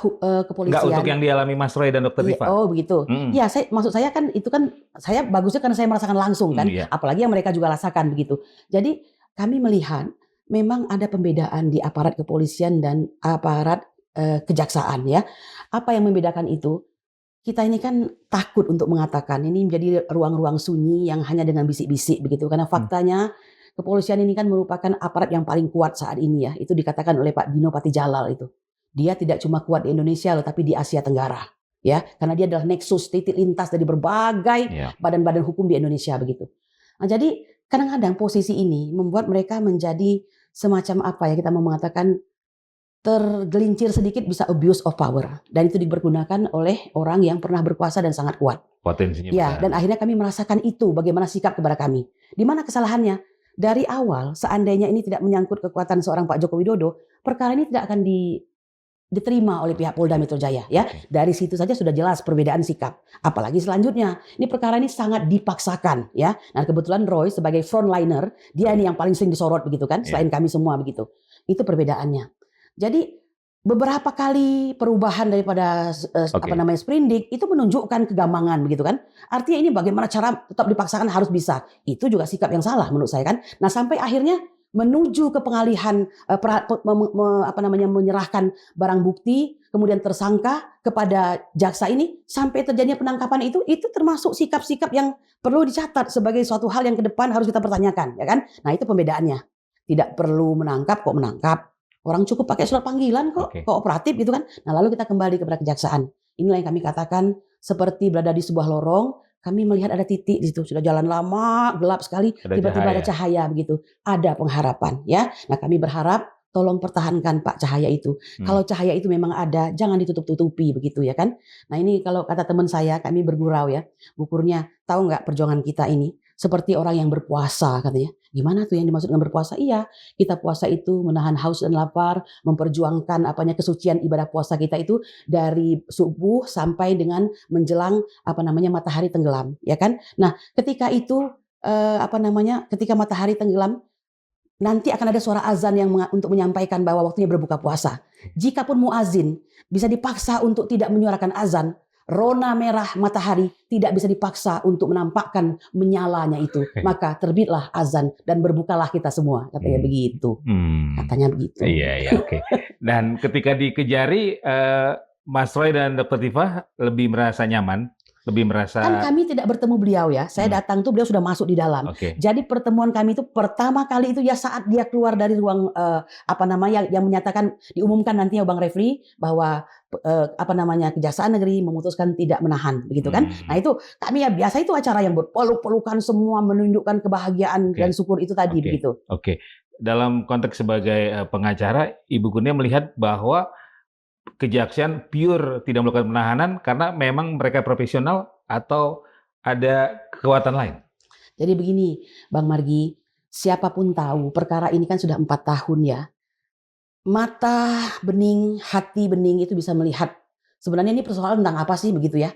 Speaker 2: kepolisian.
Speaker 1: Enggak untuk yang dialami Mas Roy dan Dr. Tifa.
Speaker 2: Oh begitu. Ya, maksud saya kan itu kan saya bagusnya karena saya merasakan langsung kan, apalagi yang mereka juga rasakan begitu. Jadi kami melihat memang ada pembedaan di aparat kepolisian dan aparat kejaksaan ya. Apa yang membedakan itu? Kita ini kan takut untuk mengatakan, ini menjadi ruang-ruang sunyi yang hanya dengan bisik-bisik begitu, karena faktanya kepolisian ini kan merupakan aparat yang paling kuat saat ini ya. Itu dikatakan oleh Pak Dino Patijalal itu. Dia tidak cuma kuat di Indonesia loh, tapi di Asia Tenggara ya, karena dia adalah nexus titik lintas dari berbagai badan-badan hukum di Indonesia begitu. Nah, jadi kadang-kadang posisi ini membuat mereka menjadi semacam apa ya, kita mau mengatakan tergelincir sedikit, bisa abuse of power, dan itu dipergunakan oleh orang yang pernah berkuasa dan sangat kuat.
Speaker 1: Potensinya
Speaker 2: ya, dan akhirnya kami merasakan itu bagaimana sikap kepada kami. Di mana kesalahannya? Dari awal, seandainya ini tidak menyangkut kekuatan seorang Pak Joko Widodo, perkara ini tidak akan diterima oleh pihak Polda Metro Jaya ya. Dari situ saja sudah jelas perbedaan sikap. Apalagi selanjutnya, ini perkara ini sangat dipaksakan ya. Nah, kebetulan Roy sebagai frontliner, dia ini yang paling sering disorot begitu kan, selain kami semua begitu. Itu perbedaannya. Jadi beberapa kali perubahan daripada sprindik itu menunjukkan kegambangan begitu kan. Artinya ini bagaimana cara tetap dipaksakan harus bisa. Itu juga sikap yang salah menurut saya kan. Nah, sampai akhirnya menuju ke pengalihan menyerahkan barang bukti kemudian tersangka kepada jaksa ini sampai terjadinya penangkapan itu termasuk sikap-sikap yang perlu dicatat sebagai suatu hal yang ke depan harus kita pertanyakan ya kan. Nah, itu pembedaannya. Tidak perlu menangkap kok menangkap. Orang cukup pakai surat panggilan kok kooperatif gitu kan. Nah, lalu kita kembali kepada kejaksaan. Inilah yang kami katakan seperti berada di sebuah lorong. Kami melihat ada titik di situ, sudah jalan lama, gelap sekali, tiba-tiba ada cahaya begitu. Ada pengharapan ya. Nah, kami berharap tolong pertahankan Pak cahaya itu. Kalau cahaya itu memang ada, jangan ditutup-tutupi begitu ya kan. Nah, ini kalau kata teman saya, kami bergurau ya. Bu Kurnia, tahu nggak perjuangan kita ini? Seperti orang yang berpuasa katanya. Gimana tuh yang dimaksud dengan berpuasa? Iya, kita puasa itu menahan haus dan lapar, memperjuangkan kesucian ibadah puasa kita itu dari subuh sampai dengan menjelang matahari tenggelam, ya kan? Nah, ketika itu ketika matahari tenggelam nanti akan ada suara azan yang untuk menyampaikan bahwa waktunya berbuka puasa. Jikapun muazin bisa dipaksa untuk tidak menyuarakan azan, rona merah matahari tidak bisa dipaksa untuk menampakkan menyalanya itu. Maka terbitlah azan dan berbukalah kita semua. Katanya begitu. Katanya begitu.
Speaker 1: Iya, oke. Dan ketika di Kejari, Mas Roy dan Dr. Tifa lebih merasa nyaman? Lebih merasa...
Speaker 2: Kan kami tidak bertemu beliau ya. Saya datang tuh beliau sudah masuk di dalam. Jadi pertemuan kami itu pertama kali itu ya saat dia keluar dari ruang yang menyatakan diumumkan nantinya Bang Refri bahwa Kejaksaan Negeri memutuskan tidak menahan begitu kan. Nah, itu kami ya biasa itu acara yang berpeluk-pelukan semua menunjukkan kebahagiaan dan syukur itu tadi begitu.
Speaker 1: Dalam konteks sebagai pengacara, Ibu Kurnia melihat bahwa Kejaksaan pure tidak melakukan penahanan karena memang mereka profesional atau ada kekuatan lain?
Speaker 2: Jadi begini, Bang Margi, siapapun tahu perkara ini kan sudah 4 tahun ya. Mata bening, hati bening itu bisa melihat sebenarnya ini persoalan tentang apa sih begitu ya.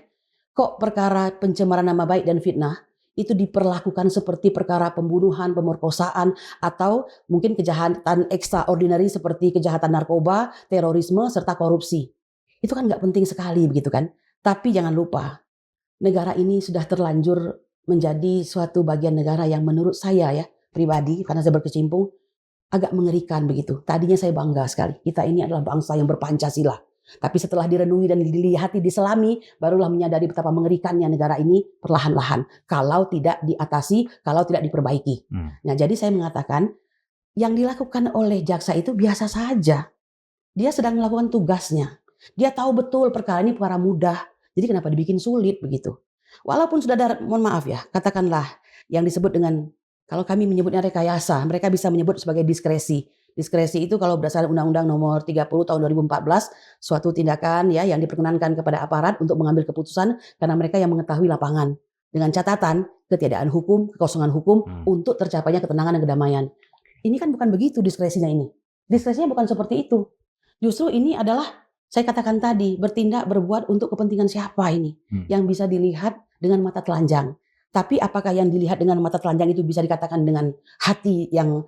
Speaker 2: Kok perkara pencemaran nama baik dan fitnah itu diperlakukan seperti perkara pembunuhan, pemerkosaan, atau mungkin kejahatan extraordinary seperti kejahatan narkoba, terorisme, serta korupsi. Itu kan nggak penting sekali begitu kan. Tapi jangan lupa, negara ini sudah terlanjur menjadi suatu bagian negara yang menurut saya ya pribadi, karena saya berkecimpung, agak mengerikan begitu. Tadinya saya bangga sekali. Kita ini adalah bangsa yang berpancasila. Tapi setelah direnungi dan dilihat, diselami, barulah menyadari betapa mengerikannya negara ini perlahan-lahan. Kalau tidak diatasi, kalau tidak diperbaiki. Nah, jadi saya mengatakan, yang dilakukan oleh jaksa itu biasa saja. Dia sedang melakukan tugasnya. Dia tahu betul perkara ini perkara mudah. Jadi kenapa dibikin sulit begitu? Walaupun sudah ada, mohon maaf ya, katakanlah yang disebut dengan, kalau kami menyebutnya rekayasa, mereka bisa menyebut sebagai diskresi. Diskresi itu kalau berdasarkan Undang-Undang Nomor 30 Tahun 2014, suatu tindakan ya yang diperkenankan kepada aparat untuk mengambil keputusan karena mereka yang mengetahui lapangan. Dengan catatan ketiadaan hukum, kekosongan hukum untuk tercapainya ketenangan dan kedamaian. Ini kan bukan begitu diskresinya ini. Diskresinya bukan seperti itu. Justru ini adalah, saya katakan tadi, bertindak, berbuat untuk kepentingan siapa ini yang bisa dilihat dengan mata telanjang. Tapi apakah yang dilihat dengan mata telanjang itu bisa dikatakan dengan hati yang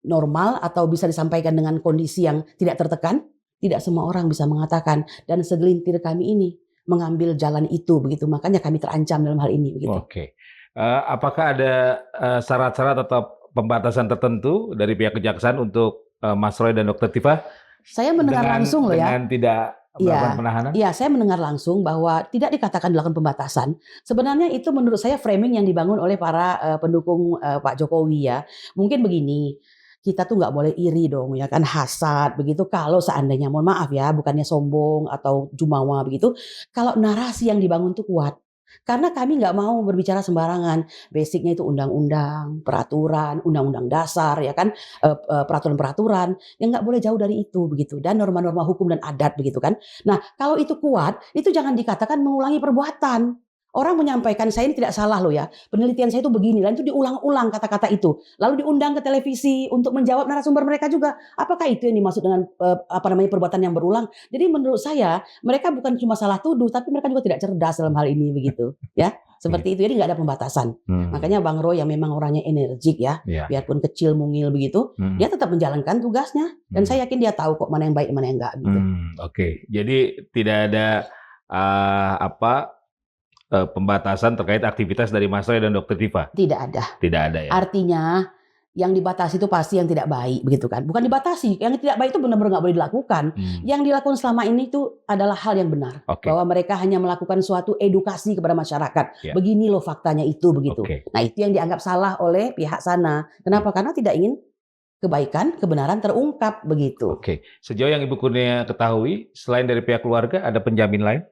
Speaker 2: normal atau bisa disampaikan dengan kondisi yang tidak tertekan? Tidak semua orang bisa mengatakan, dan segelintir kami ini mengambil jalan itu begitu. Makanya kami terancam dalam hal ini begitu.
Speaker 1: Oke. Apakah ada syarat-syarat atau pembatasan tertentu dari pihak kejaksaan untuk Mas Roy dan Dr. Tifa?
Speaker 2: Saya mendengar langsung loh ya.
Speaker 1: Dengan tidak melakukan penahanan?
Speaker 2: Iya, saya mendengar langsung bahwa tidak dikatakan dilakukan pembatasan. Sebenarnya itu menurut saya framing yang dibangun oleh para pendukung Pak Jokowi ya. Mungkin begini, kita tuh nggak boleh iri dong ya kan, hasad begitu. Kalau seandainya, mohon maaf ya, bukannya sombong atau jumawa begitu. Kalau narasi yang dibangun tuh kuat. Karena kami nggak mau berbicara sembarangan. Basicnya itu undang-undang, peraturan, undang-undang dasar, ya kan, peraturan-peraturan yang nggak boleh jauh dari itu begitu, dan norma-norma hukum dan adat begitu kan. Nah, kalau itu kuat, itu jangan dikatakan mengulangi perbuatan. Orang menyampaikan, saya ini tidak salah loh ya, penelitian saya itu begini, dan itu diulang-ulang kata-kata itu, lalu diundang ke televisi untuk menjawab narasumber mereka juga. Apakah itu yang dimaksud dengan perbuatan yang berulang? Jadi menurut saya mereka bukan cuma salah tuduh, tapi mereka juga tidak cerdas dalam hal ini begitu, ya seperti itu. Jadi nggak ada pembatasan. Makanya Bang Roy yang memang orangnya energik ya, biarpun kecil mungil begitu, dia tetap menjalankan tugasnya, dan saya yakin dia tahu kok mana yang baik, mana yang enggak gitu.
Speaker 1: Oke. Jadi tidak ada pembatasan terkait aktivitas dari Mas Roy dan Dr. Tifa?
Speaker 2: Tidak ada.
Speaker 1: Tidak ada ya?
Speaker 2: Artinya yang dibatasi itu pasti yang tidak baik begitu kan. Bukan dibatasi, yang tidak baik itu benar-benar nggak boleh dilakukan. Yang dilakukan selama ini itu adalah hal yang benar. Bahwa mereka hanya melakukan suatu edukasi kepada masyarakat. Begini loh faktanya itu begitu. Nah itu yang dianggap salah oleh pihak sana. Kenapa? Karena tidak ingin kebaikan, kebenaran terungkap begitu.
Speaker 1: Oke. Sejauh yang Ibu Kurnia ketahui, selain dari pihak keluarga, ada penjamin lain?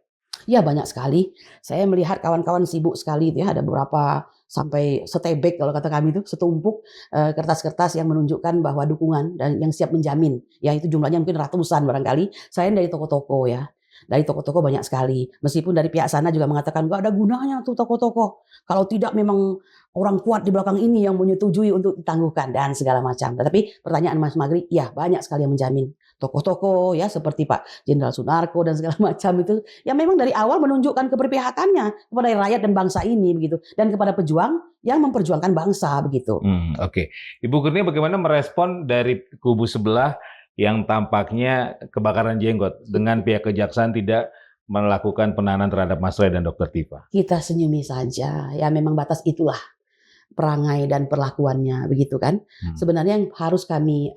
Speaker 2: Ya banyak sekali. Saya melihat kawan-kawan sibuk sekali ya. Ada beberapa sampai setebek kalau kata kami itu, setumpuk kertas-kertas yang menunjukkan bahwa dukungan dan yang siap menjamin. Ya itu jumlahnya mungkin ratusan barangkali. Selain dari toko-toko ya. Dari toko-toko banyak sekali. Meskipun dari pihak sana juga mengatakan gak ada gunanya tuh toko-toko. Kalau tidak memang orang kuat di belakang ini yang menyetujui untuk ditangguhkan dan segala macam. Tetapi pertanyaan Mas Magri, ya banyak sekali yang menjamin. Toko-toko ya seperti Pak Jenderal Sunarko dan segala macam itu yang memang dari awal menunjukkan keberpihakannya kepada rakyat dan bangsa ini begitu, dan kepada pejuang yang memperjuangkan bangsa begitu.
Speaker 1: Oke. Ibu Kurnia bagaimana merespon dari kubu sebelah yang tampaknya kebakaran jenggot dengan pihak kejaksaan tidak melakukan penahanan terhadap Mas Roy dan Dr. Tifa?
Speaker 2: Kita senyumi saja, ya memang batas itulah perangai dan perlakuannya begitu kan. Sebenarnya yang harus kami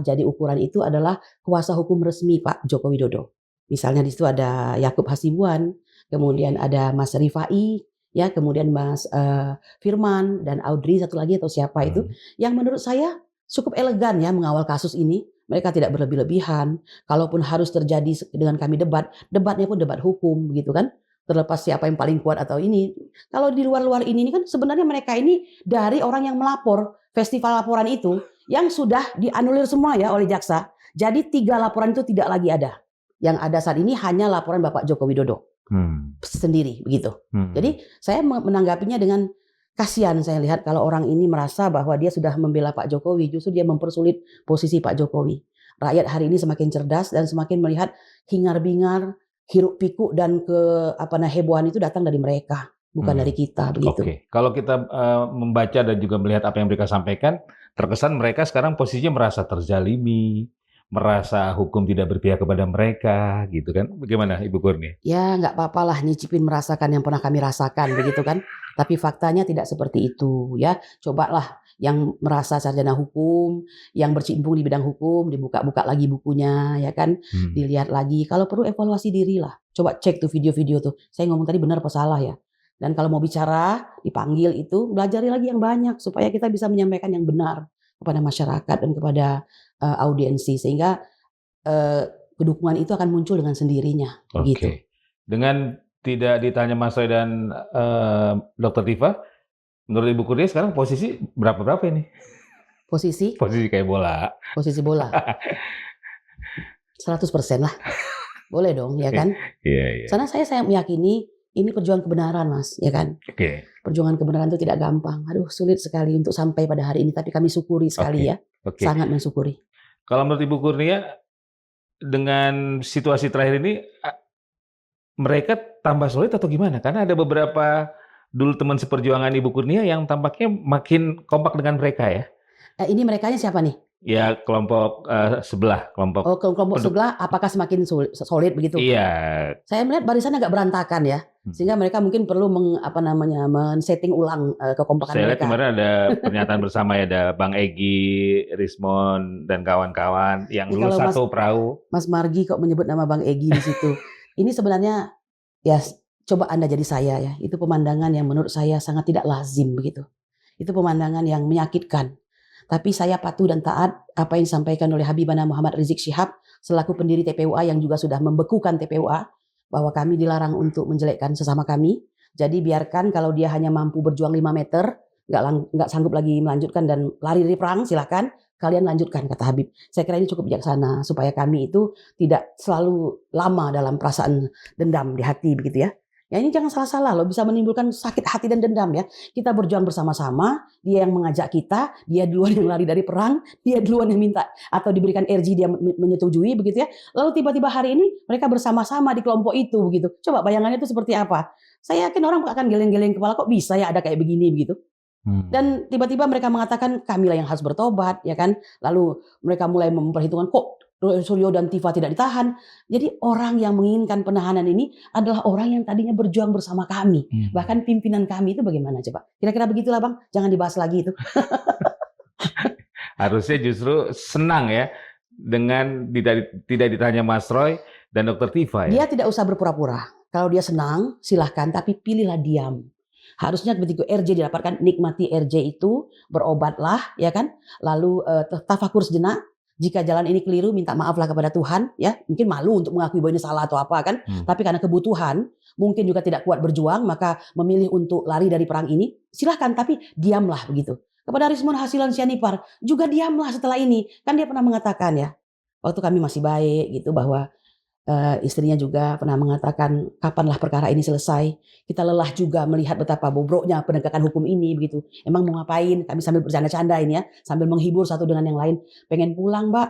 Speaker 2: jadi ukuran itu adalah kuasa hukum resmi Pak Joko Widodo. Misalnya di situ ada Yakub Hasibuan, kemudian ada Mas Rifai, ya kemudian Mas Firman dan Audrey satu lagi atau siapa itu, yang menurut saya cukup elegan ya mengawal kasus ini. Mereka tidak berlebih-lebihan. Kalaupun harus terjadi dengan kami debatnya pun debat hukum begitu kan. Terlepas siapa yang paling kuat atau ini. Kalau di luar-luar ini kan sebenarnya mereka ini dari orang yang melapor festival laporan itu yang sudah dianulir semua ya oleh jaksa. Jadi 3 laporan itu tidak lagi ada. Yang ada saat ini hanya laporan Bapak Joko Widodo sendiri begitu. Jadi saya menanggapinya dengan kasihan. Saya lihat kalau orang ini merasa bahwa dia sudah membela Pak Jokowi, justru dia mempersulit posisi Pak Jokowi. Rakyat hari ini semakin cerdas dan semakin melihat hingar-bingar, hiruk pikuk dan hebohan itu datang dari mereka, bukan dari kita begitu.
Speaker 1: Oke. Kalau kita membaca dan juga melihat apa yang mereka sampaikan, terkesan mereka sekarang posisinya merasa terzalimi, merasa hukum tidak berpihak kepada mereka, gitu kan? Bagaimana Ibu Kurnia?
Speaker 2: Ya nggak apa-apalah nyicipin merasakan yang pernah kami rasakan begitu kan. Tapi faktanya tidak seperti itu ya. Cobalah yang merasa sarjana hukum, yang berkecimpung di bidang hukum, dibuka-buka lagi bukunya ya kan. Dilihat lagi, kalau perlu evaluasi diri lah. Coba cek tuh video-video tuh. Saya ngomong tadi benar apa salah ya. Dan kalau mau bicara, dipanggil itu, belajari lagi yang banyak supaya kita bisa menyampaikan yang benar kepada masyarakat dan kepada audiensi sehingga kedukungan itu akan muncul dengan sendirinya. Begitu.
Speaker 1: Oke. Dengan tidak ditanya Mas Roy dan Dr. Tifa, menurut Ibu Kurnia sekarang posisi berapa ini?
Speaker 2: Posisi
Speaker 1: Posisi kayak bola.
Speaker 2: 100% lah. Boleh dong, ya kan?
Speaker 1: Iya.
Speaker 2: Karena saya meyakini ini perjuangan kebenaran, Mas, ya kan?
Speaker 1: Oke.
Speaker 2: Perjuangan kebenaran itu tidak gampang. Aduh, sulit sekali untuk sampai pada hari ini, tapi kami syukuri sekali ya.
Speaker 1: Oke.
Speaker 2: Sangat mensyukuri.
Speaker 1: Kalau menurut Ibu Kurnia, dengan situasi terakhir ini, mereka tambah solid atau gimana? Karena ada beberapa dulu teman seperjuangan Ibu Kurnia yang tampaknya makin kompak dengan mereka ya.
Speaker 2: Ini merekanya siapa nih?
Speaker 1: Ya kelompok sebelah, kelompok.
Speaker 2: Oh, kelompok sebelah apakah semakin solid begitu?
Speaker 1: Iya.
Speaker 2: Saya melihat barisan agak berantakan ya. Sehingga mereka mungkin perlu men-setting ulang kekompakan
Speaker 1: Saya lihat
Speaker 2: mereka.
Speaker 1: kemarin ada pernyataan bersama ya, ada Bang Egy, Rismond, dan kawan-kawan yang
Speaker 2: Ini
Speaker 1: dulu
Speaker 2: kalau
Speaker 1: satu perahu.
Speaker 2: Mas Margi kok menyebut nama Bang Egy di situ. Ini sebenarnya ya coba Anda jadi saya ya. Itu pemandangan yang menurut saya sangat tidak lazim begitu. Itu pemandangan yang menyakitkan. Tapi saya patuh dan taat apa yang disampaikan oleh Habibana Muhammad Rizik Syihab selaku pendiri TPUA yang juga sudah membekukan TPUA bahwa kami dilarang untuk menjelekkan sesama kami. Jadi biarkan kalau dia hanya mampu berjuang 5 meter, nggak sanggup lagi melanjutkan dan lari dari perang, silakan kalian lanjutkan, kata Habib. Saya kira ini cukup bijaksana supaya kami itu tidak selalu lama dalam perasaan dendam di hati begitu ya. Ya ini jangan salah-salah loh, bisa menimbulkan sakit hati dan dendam ya. Kita berjuang bersama-sama, dia yang mengajak kita, dia duluan yang lari dari perang, dia duluan yang minta atau diberikan RG dia menyetujui begitu ya. Lalu tiba-tiba hari ini mereka bersama-sama di kelompok itu begitu. Coba bayangannya itu seperti apa? Saya yakin orang akan geleng-geleng kepala, kok bisa ya ada kayak begini begitu. Dan tiba-tiba mereka mengatakan kamilah yang harus bertobat ya kan. Lalu mereka mulai memperhitungkan kok Suryo dan Tifa tidak ditahan. Jadi orang yang menginginkan penahanan ini adalah orang yang tadinya berjuang bersama kami. Bahkan pimpinan kami itu bagaimana coba? Kira-kira begitulah Bang, jangan dibahas lagi itu.
Speaker 1: Harusnya justru senang ya dengan tidak ditanya Mas Roy dan Dr. Tifa ya.
Speaker 2: Dia tidak usah berpura-pura. Kalau dia senang silahkan, tapi pilihlah diam. Harusnya begitu RJ didapatkan, nikmati RJ itu, berobatlah ya kan. Lalu tafakur sejenak. Jika jalan ini keliru, minta maaflah kepada Tuhan, ya mungkin malu untuk mengakui bahwa ini salah atau apa kan. Tapi karena kebutuhan, mungkin juga tidak kuat berjuang, maka memilih untuk lari dari perang ini. Silahkan, tapi diamlah begitu. Kepada Rismond Hasilan Sianipar juga diamlah setelah ini. Kan dia pernah mengatakan ya, waktu kami masih baik gitu bahwa istrinya juga pernah mengatakan kapanlah perkara ini selesai. Kita lelah juga melihat betapa bobroknya penegakan hukum ini begitu. Emang mau ngapain? Kami sambil bercanda-canda ini ya, sambil menghibur satu dengan yang lain. Pengen pulang Mbak,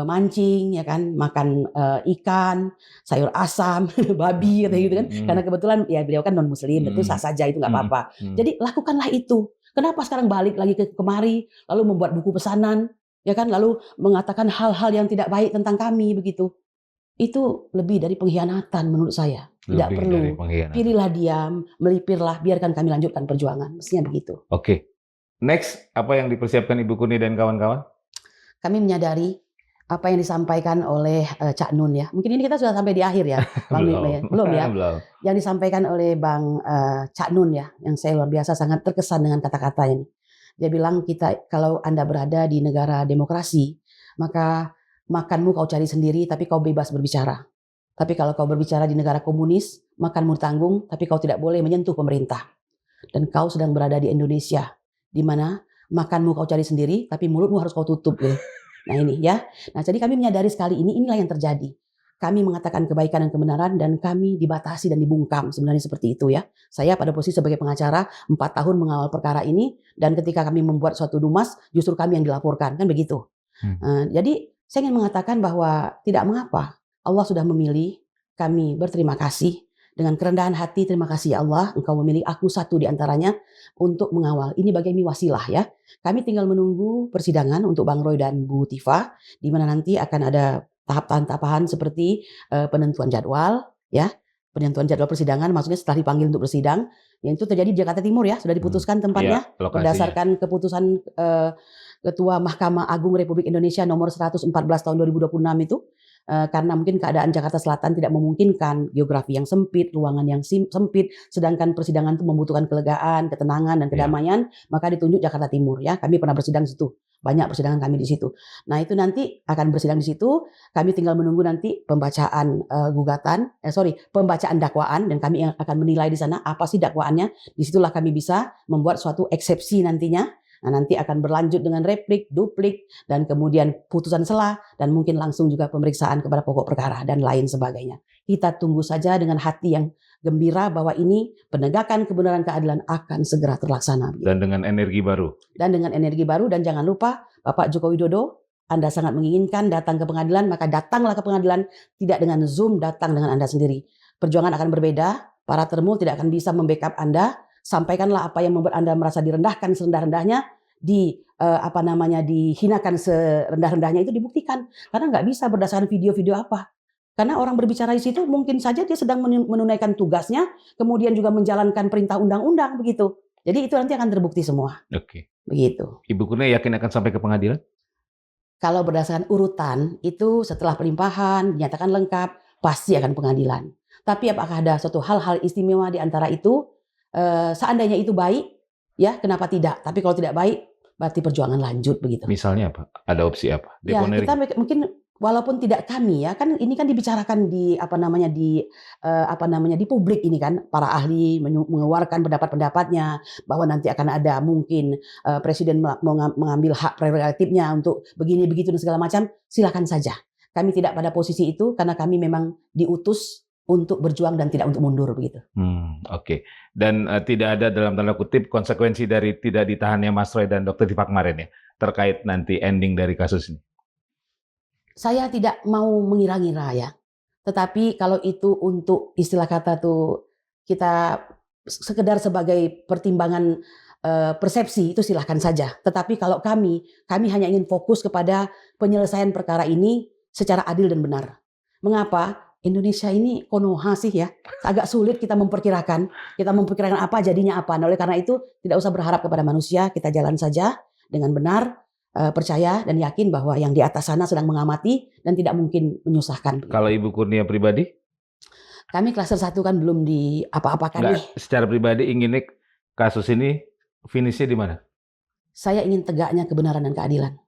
Speaker 2: mancing ya kan, makan ikan, sayur asam, babi gitu kan. Karena kebetulan ya beliau kan non muslim, itu sah saja itu nggak apa-apa. Jadi lakukanlah itu. Kenapa sekarang balik lagi kemari, lalu membuat buku pesanan, ya kan, lalu mengatakan hal-hal yang tidak baik tentang kami begitu. Itu lebih dari pengkhianatan menurut saya. Tidak perlu. Pilihlah diam, melipirlah, biarkan kami lanjutkan perjuangan. Mestinya begitu.
Speaker 1: Oke. Next, apa yang dipersiapkan Ibu Kurnia dan kawan-kawan?
Speaker 2: Kami menyadari apa yang disampaikan oleh Cak Nun ya. Mungkin ini kita sudah sampai di akhir ya. Bang belum ya. Belum. Yang disampaikan oleh Bang Cak Nun ya, yang saya luar biasa sangat terkesan dengan kata-kata ini. Dia bilang kita kalau Anda berada di negara demokrasi, maka makanmu kau cari sendiri, tapi kau bebas berbicara. Tapi kalau kau berbicara di negara komunis, makanmu tanggung, tapi kau tidak boleh menyentuh pemerintah. Dan kau sedang berada di Indonesia, di mana makanmu kau cari sendiri, tapi mulutmu harus kau tutup. Gitu. Nah ini ya. Nah jadi kami menyadari sekali inilah yang terjadi. Kami mengatakan kebaikan dan kebenaran dan kami dibatasi dan dibungkam. Sebenarnya seperti itu ya. Saya pada posisi sebagai pengacara 4 tahun mengawal perkara ini, dan ketika kami membuat suatu dumas, justru kami yang dilaporkan. Kan begitu. Jadi saya ingin mengatakan bahwa tidak mengapa. Allah sudah memilih, kami berterima kasih. dengan kerendahan hati, terima kasih ya Allah, Engkau memilih aku satu di antaranya untuk mengawal. Ini bagai wasilah ya. Kami tinggal menunggu persidangan untuk Bang Roy dan Bu Tifa, di mana nanti akan ada tahap-tahapan seperti penentuan jadwal, ya. Penentuan jadwal persidangan, maksudnya setelah dipanggil untuk bersidang, yang itu terjadi di Jakarta Timur ya, sudah diputuskan tempatnya
Speaker 1: Iya, lokasinya.
Speaker 2: berdasarkan keputusan Ketua Mahkamah Agung Republik Indonesia nomor 114 tahun 2026 itu. Karena mungkin keadaan Jakarta Selatan tidak memungkinkan, geografi yang sempit, ruangan yang sempit, sedangkan persidangan itu membutuhkan kelegaan, ketenangan dan kedamaian, maka ditunjuk Jakarta Timur ya. Kami pernah bersidang di situ. Banyak persidangan kami di situ. Nah, itu nanti akan bersidang di situ. Kami tinggal menunggu nanti pembacaan pembacaan dakwaan, dan kami akan menilai di sana apa sih dakwaannya. Disitulah kami bisa membuat suatu eksepsi nantinya. Nah, nanti akan berlanjut dengan replik, duplik, dan kemudian putusan sela, dan mungkin langsung juga pemeriksaan kepada pokok perkara dan lain sebagainya. Kita tunggu saja dengan hati yang gembira bahwa ini penegakan kebenaran keadilan akan segera terlaksana.
Speaker 1: Dan dengan energi baru.
Speaker 2: Dan jangan lupa Bapak Joko Widodo, Anda sangat menginginkan datang ke pengadilan, maka datanglah ke pengadilan, tidak dengan Zoom, datang dengan Anda sendiri. Perjuangan akan berbeda, para termul tidak akan bisa membackup Anda. Sampaikanlah apa yang membuat Anda merasa direndahkan serendah-rendahnya, dihinakan serendah-rendahnya, itu dibuktikan. Karena nggak bisa berdasarkan video-video apa. Karena orang berbicara di situ mungkin saja dia sedang menunaikan tugasnya, kemudian juga menjalankan perintah undang-undang begitu. Jadi itu nanti akan terbukti semua.
Speaker 1: Oke.
Speaker 2: Begitu.
Speaker 1: Ibu Kurnia yakin akan sampai ke pengadilan?
Speaker 2: Kalau berdasarkan urutan itu setelah pelimpahan dinyatakan lengkap, pasti akan pengadilan. Tapi apakah ada suatu hal-hal istimewa di antara itu? Seandainya itu baik, ya kenapa tidak? Tapi kalau tidak baik, berarti perjuangan lanjut begitu.
Speaker 1: Misalnya apa? Ada opsi apa?
Speaker 2: Ya, kita mungkin walaupun tidak kami ya, kan ini kan dibicarakan di di publik ini kan, para ahli mengeluarkan pendapat-pendapatnya bahwa nanti akan ada mungkin presiden mengambil hak prerogatifnya untuk begini begitu dan segala macam. Silakan saja. Kami tidak pada posisi itu karena kami memang diutus untuk berjuang dan tidak untuk mundur begitu.
Speaker 1: Oke. Dan tidak ada dalam tanda kutip konsekuensi dari tidak ditahannya Mas Roy dan Dr. Tifa kemarin ya, terkait nanti ending dari kasus ini?
Speaker 2: Saya tidak mau mengira-ngira ya. Tetapi kalau itu untuk istilah kata tuh kita sekedar sebagai pertimbangan persepsi, itu silahkan saja. Tetapi kalau kami hanya ingin fokus kepada penyelesaian perkara ini secara adil dan benar. Mengapa? Indonesia ini konoha sih ya, agak sulit kita memperkirakan apa jadinya apa. Nah, oleh karena itu tidak usah berharap kepada manusia, kita jalan saja dengan benar, percaya dan yakin bahwa yang di atas sana sedang mengamati dan tidak mungkin menyusahkan.
Speaker 1: Kalau Ibu Kurnia pribadi?
Speaker 2: Kami klaster 1 kan belum di apa-apakan nih.
Speaker 1: Secara pribadi inginnya kasus ini finishnya di mana?
Speaker 2: Saya ingin tegaknya kebenaran dan keadilan.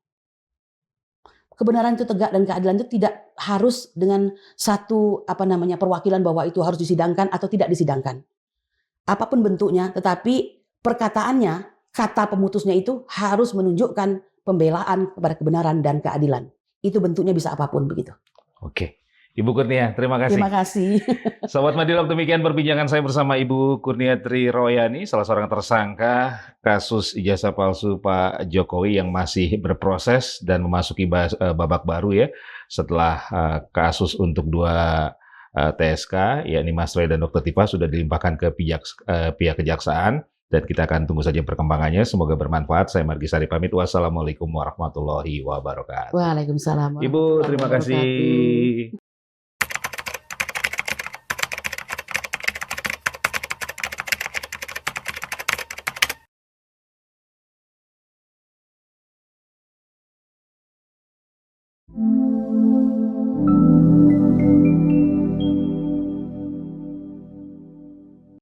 Speaker 2: Kebenaran itu tegak dan keadilan itu tidak harus dengan satu perwakilan bahwa itu harus disidangkan atau tidak disidangkan. Apapun bentuknya, tetapi perkataannya, kata pemutusnya itu harus menunjukkan pembelaan kepada kebenaran dan keadilan. Itu bentuknya bisa apapun begitu.
Speaker 1: Oke. Ibu Kurnia, terima kasih.
Speaker 2: Terima kasih.
Speaker 1: Sobat Madilog, demikian perbincangan saya bersama Ibu Kurnia Tri Royani, salah seorang tersangka kasus ijazah palsu Pak Jokowi yang masih berproses dan memasuki babak baru ya, setelah kasus untuk 2 TSK, yakni Mas Roy dan Dr. Tifa sudah dilimpahkan ke pihak kejaksaan, dan kita akan tunggu saja perkembangannya. Semoga bermanfaat. Saya Margi Sari pamit. Wassalamualaikum warahmatullahi wabarakatuh.
Speaker 2: Waalaikumsalam.
Speaker 1: Ibu, terima kasih.